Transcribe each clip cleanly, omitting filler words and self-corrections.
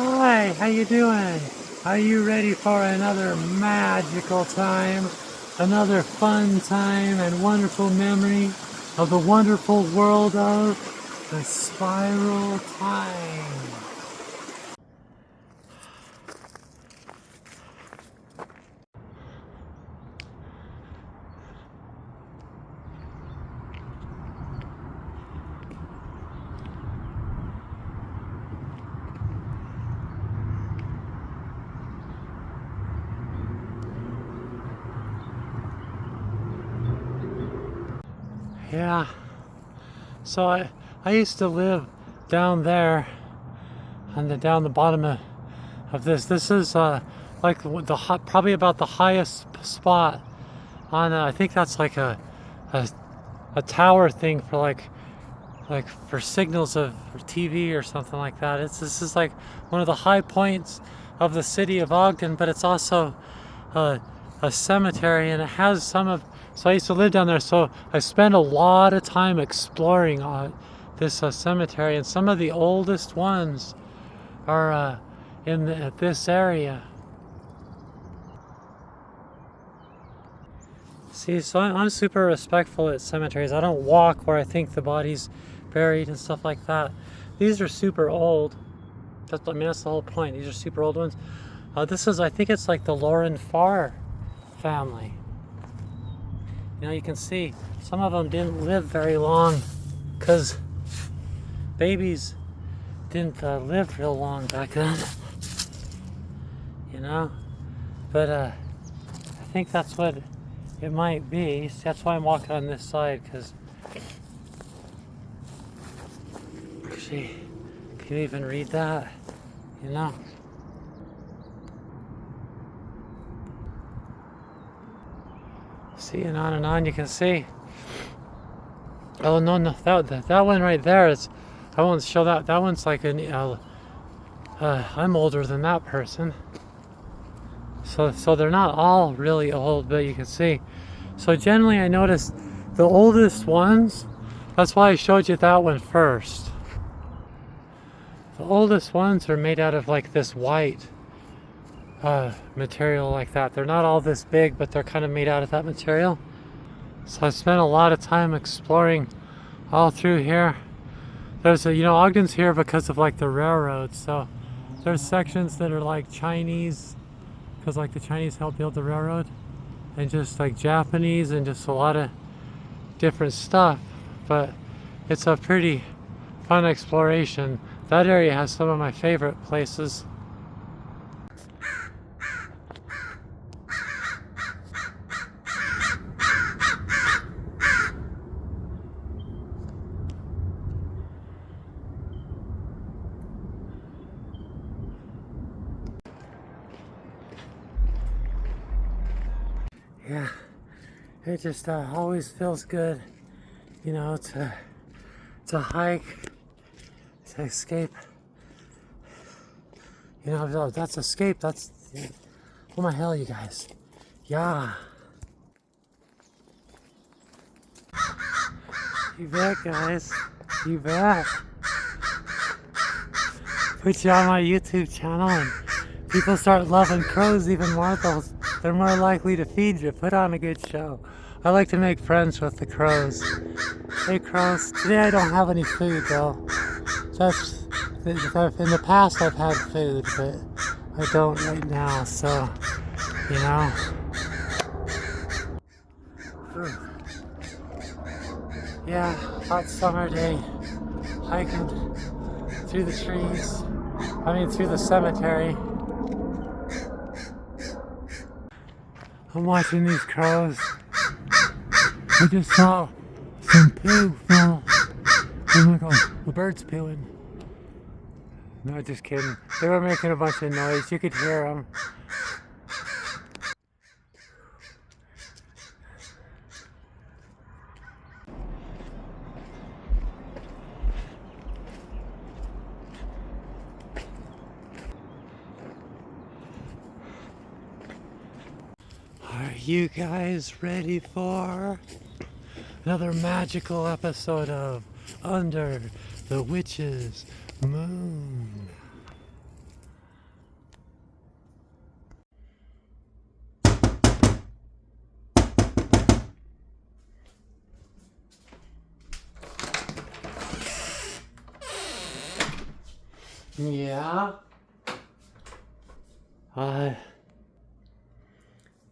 Hi, how you doing? Are you ready for another magical time? Another fun time and wonderful memory of the wonderful world of the spiral time. Yeah, so I used to live down there on down the bottom of this. This is like probably about the highest spot on I think that's like a a tower thing for like for signals of for TV or something like that. This is like one of the high points of the city of Ogden, but it's also a, a cemetery, and it has some of. So I used to live down there, so I spent a lot of time exploring this cemetery, and some of the oldest ones are at this area. See, so I'm super respectful at cemeteries. I don't walk where I think the body's buried and stuff like that. These are super old. That's the whole point. These are super old ones. This is, I think it's like the Lauren Farr family. You know, you can see some of them didn't live very long because babies didn't live real long back then. You know, but I think that's what it might be. That's why I'm walking on this side, because actually, can you even read that? You know? See, and on you can see. Oh no, that one right there is. I won't show that. That one's like I'm older than that person. So they're not all really old, but you can see. So generally, I noticed the oldest ones. That's why I showed you that one first. The oldest ones are made out of like this white material like that. They're not all this big, but they're kind of made out of that material. So I spent a lot of time exploring all through here. There's Ogden's here because of like the railroad. So there's sections that are like Chinese, because like the Chinese helped build the railroad, and just like Japanese, and just a lot of different stuff. But it's a pretty fun exploration. That area has some of my favorite places. Yeah, it just always feels good, to hike, to escape. That's escape. That's what the hell, you guys. Yeah. You bet, guys. You bet. Put you on my YouTube channel, and people start loving crows even more. They're more likely to feed you. Put on a good show. I like to make friends with the crows. Hey crows, today I don't have any food though. In the past I've had food, but I don't right now, so, Yeah, hot summer day, hiking through the trees, through the cemetery. I'm watching these crows. I just saw some poo fell. Oh my god, the bird's pooing. No, just kidding. They were making a bunch of noise. You could hear them. Are you guys ready for another magical episode of Under the Witch's Moon? Yeah?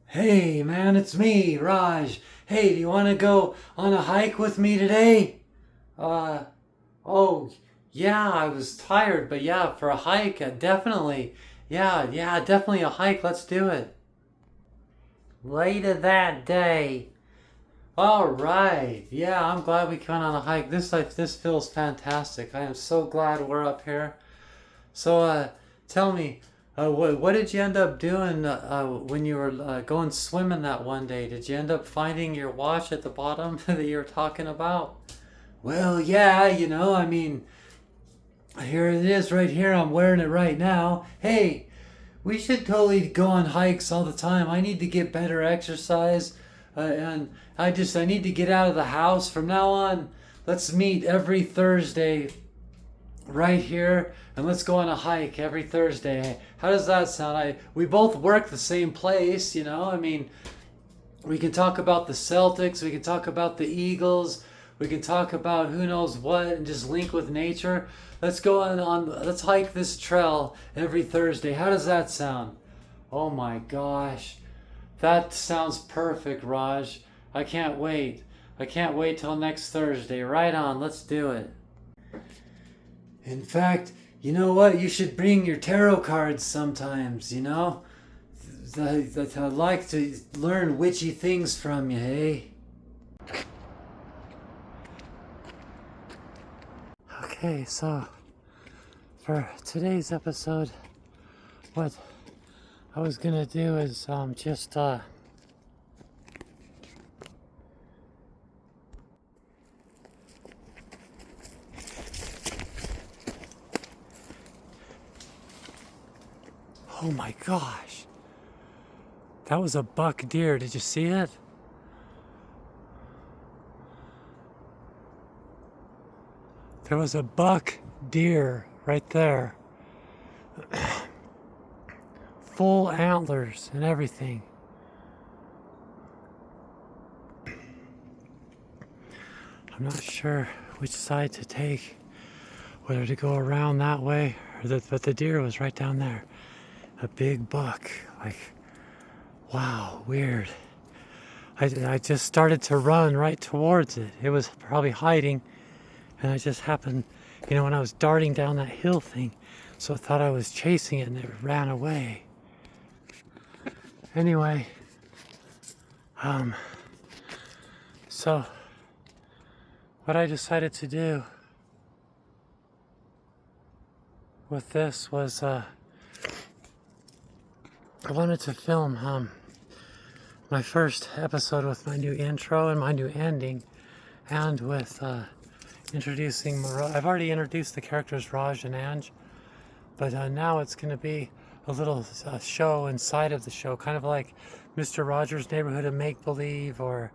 Hey man, it's me, Raj. Hey, do you want to go on a hike with me today? Oh, yeah, I was tired, but yeah, for a hike, definitely. Yeah, definitely a hike. Let's do it. Later that day. All right. Yeah, I'm glad we went on a hike. This feels fantastic. I am so glad we're up here. So, tell me, what did you end up doing when you were going swimming that one day? Did you end up finding your watch at the bottom that you were talking about? Well, yeah, I mean, here it is right here. I'm wearing it right now. Hey, we should totally go on hikes all the time. I need to get better exercise, and I need to get out of the house. From now on, let's meet every Thursday right here, and let's go on a hike every Thursday. How does that sound? We both work the same place, I mean, we can talk about the Celtics, we can talk about the Eagles, we can talk about who knows what, and just link with nature. Let's go let's hike this trail every Thursday. How does that sound? Oh my gosh, that sounds perfect, Raj. I can't wait. I can't wait till next Thursday. Right on, let's do it. In fact, you know what? You should bring your tarot cards sometimes, I'd like to learn witchy things from you, hey? Okay, so for today's episode, what I was gonna do is just oh my gosh, that was a buck deer. Did you see it? There was a buck deer right there. Full antlers and everything. I'm not sure which side to take, whether to go around that way, but the deer was right down there. A big buck, like, wow, weird. I just started to run right towards it. It was probably hiding, and I just happened, when I was darting down that hill thing, so I thought I was chasing it and it ran away. Anyway, so what I decided to do with this was, I wanted to film my first episode with my new intro and my new ending, and with introducing I've already introduced the characters Raj and Angie, but now it's going to be a little show inside of the show, kind of like Mr. Rogers' Neighborhood of Make-Believe, or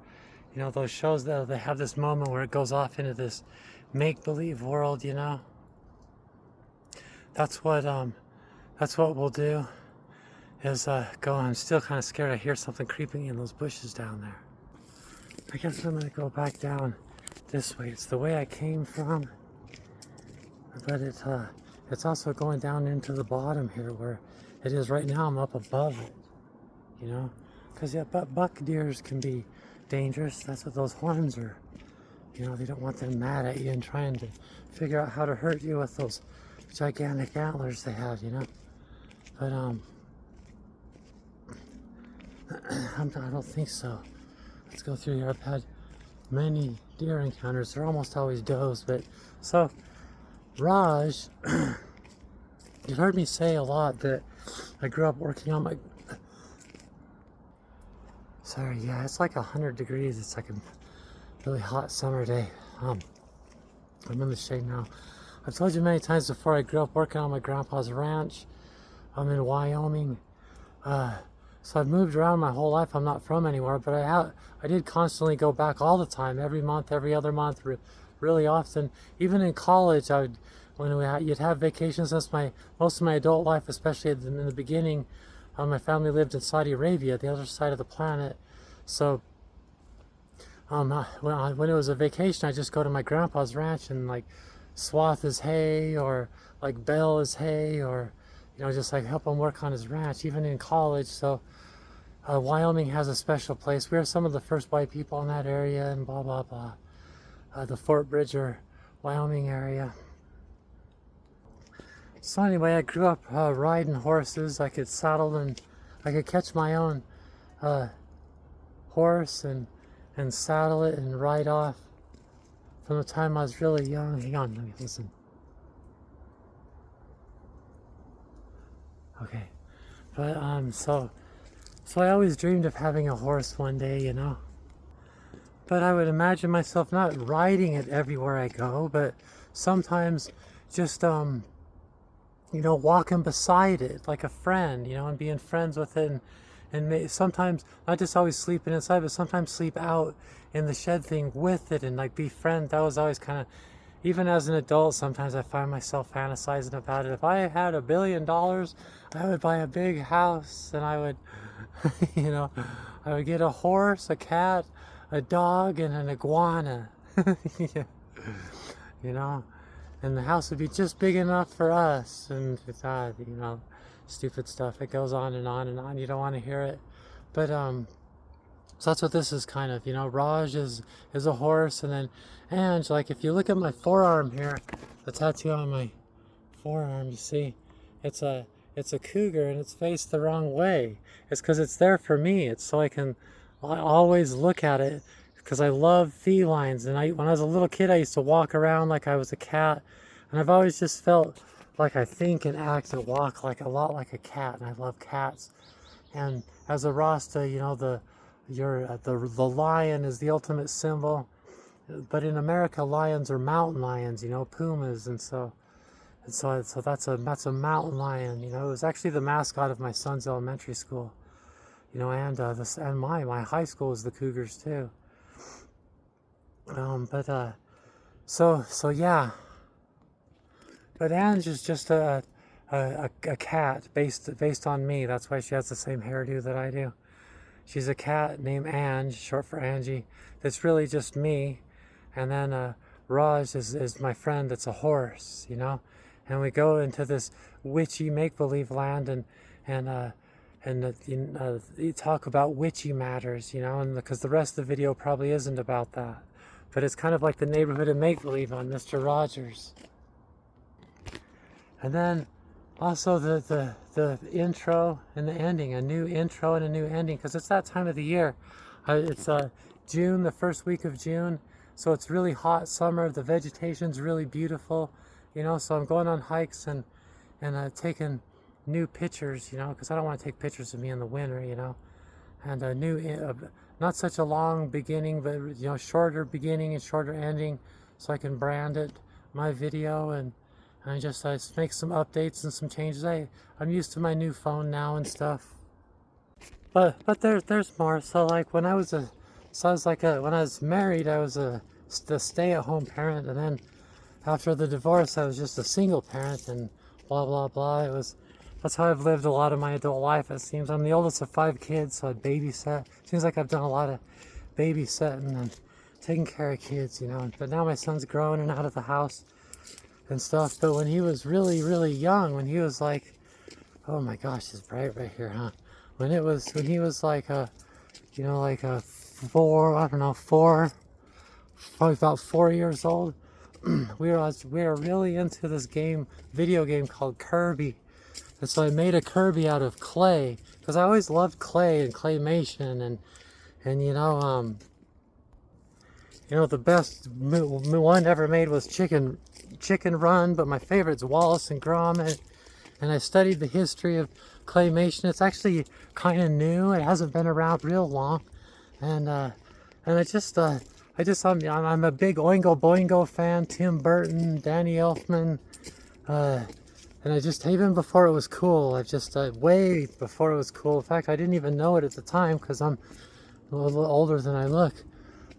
those shows that they have this moment where it goes off into this make-believe world. That's what we'll do. Is go. I'm still kind of scared. I hear something creeping in those bushes down there. I guess I'm gonna go back down this way. It's the way I came from, but it's also going down into the bottom here where it is right now. I'm up above it, because but buck deers can be dangerous. That's what those horns are. They don't want them mad at you and trying to figure out how to hurt you with those gigantic antlers they have. But I don't think so. Let's go through here. I've had many deer encounters. They're almost always does, but so Raj, you've heard me say a lot that I grew up working on my. Sorry, yeah, it's like 100 degrees. It's like a really hot summer day. I'm in the shade now. I've told you many times before, I grew up working on my grandpa's ranch. I'm in Wyoming. So I've moved around my whole life. I'm not from anywhere, but I did constantly go back all the time, every month, every other month, really often. Even in college, you'd have vacations. That's most of my adult life, especially in the beginning. My family lived in Saudi Arabia, the other side of the planet. So when it was a vacation, I just go to my grandpa's ranch and swath his hay, or like bale his hay, or just like help him work on his ranch, even in college. So Wyoming has a special place. We are some of the first white people in that area, and blah blah blah. The Fort Bridger, Wyoming area. So anyway, I grew up riding horses. I could saddle and I could catch my own horse and saddle it and ride off from the time I was really young. Hang on, let me listen. Okay, but so I always dreamed of having a horse one day, But I would imagine myself not riding it everywhere I go, but sometimes just walking beside it like a friend, and being friends with it, and sometimes not just always sleeping inside, but sometimes sleep out in the shed thing with it and like be friends. That was always kind of, even as an adult, sometimes I find myself fantasizing about it. If I had $1 billion, I would buy a big house, and I would, I would get a horse, a cat, a dog, and an iguana, and the house would be just big enough for us, and stupid stuff. It goes on and on and on. You don't want to hear it, but so that's what this is kind of. Raj is a horse, and then Ange. Like if you look at my forearm here, the tattoo on my forearm, you see, it's a cougar, and it's faced the wrong way. It's because it's there for me. It's so I always look at it, because I love felines. And when I was a little kid, I used to walk around like I was a cat, and I've always just felt like I think and act and walk like a lot like a cat, and I love cats. And as a Rasta, the lion is the ultimate symbol, but in America, lions are mountain lions, pumas, and so that's a mountain lion. It was actually the mascot of my son's elementary school, and my high school was the Cougars too. So yeah. But Ange is just a cat based on me. That's why she has the same hairdo that I do. She's a cat named Ange, short for Angie. That's really just me. And then Raj is my friend that's a horse, And we go into this witchy make-believe land, and you talk about witchy matters, and because the rest of the video probably isn't about that. But it's kind of like the neighborhood of make-believe on Mr. Rogers. And then also the intro and the ending, a new intro and a new ending, because it's that time of the year. It's June, the first week of June, so it's really hot summer. The vegetation's really beautiful, so I'm going on hikes and taking new pictures, because I don't want to take pictures of me in the winter, and a new, not such a long beginning, but shorter beginning and shorter ending, so I can brand it, my video, and just make some updates and some changes. I'm used to my new phone now and stuff. But there's more. So like when I was married, I was the stay-at-home parent, and then after the divorce, I was just a single parent, and blah blah blah. That's how I've lived a lot of my adult life. It seems I'm the oldest of 5 kids, so I babysat. Seems like I've done a lot of babysitting and taking care of kids, But now my son's grown and out of the house and stuff. But when he was really, really young, when he was like, oh my gosh, it's bright right here, huh? When he was like a 4, probably about 4 years old, we were really into this video game called Kirby. And so I made a Kirby out of clay, because I always loved clay and claymation, and the best one ever made was Chicken Run, but my favorite's Wallace and Gromit. And I studied the history of claymation. It's actually kind of new. It hasn't been around real long, and I'm a big Oingo Boingo fan. Tim Burton, Danny Elfman, and I just, even before it was cool, way before it was cool. In fact, I didn't even know it at the time, because I'm a little older than I look.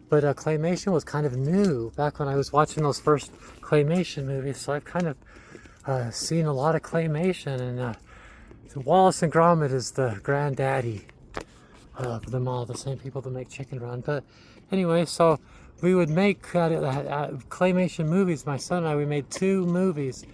But claymation was kind of new back when I was watching those first claymation movies. So I've kind of seen a lot of claymation, and Wallace and Gromit is the granddaddy of them all, the same people that make Chicken Run. But anyway, so we would make claymation movies. My son and I, we made 2 movies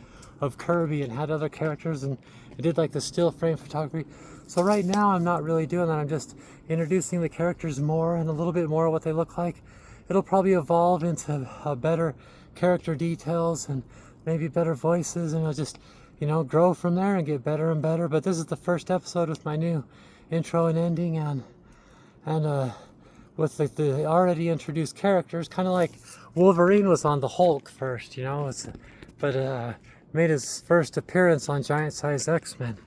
of Kirby and had other characters, and I did like the still frame photography. So right now I'm not really doing that. I'm just introducing the characters more and a little bit more of what they look like. It'll probably evolve into better character details and maybe better voices, and it'll just, you know, grow from there and get better and better. But this is the first episode with my new intro and ending, and with the already introduced characters, kind of like Wolverine was on the Hulk first, you know, but made his first appearance on Giant Size X-Men.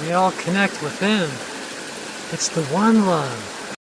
We all connect within. It's the one love.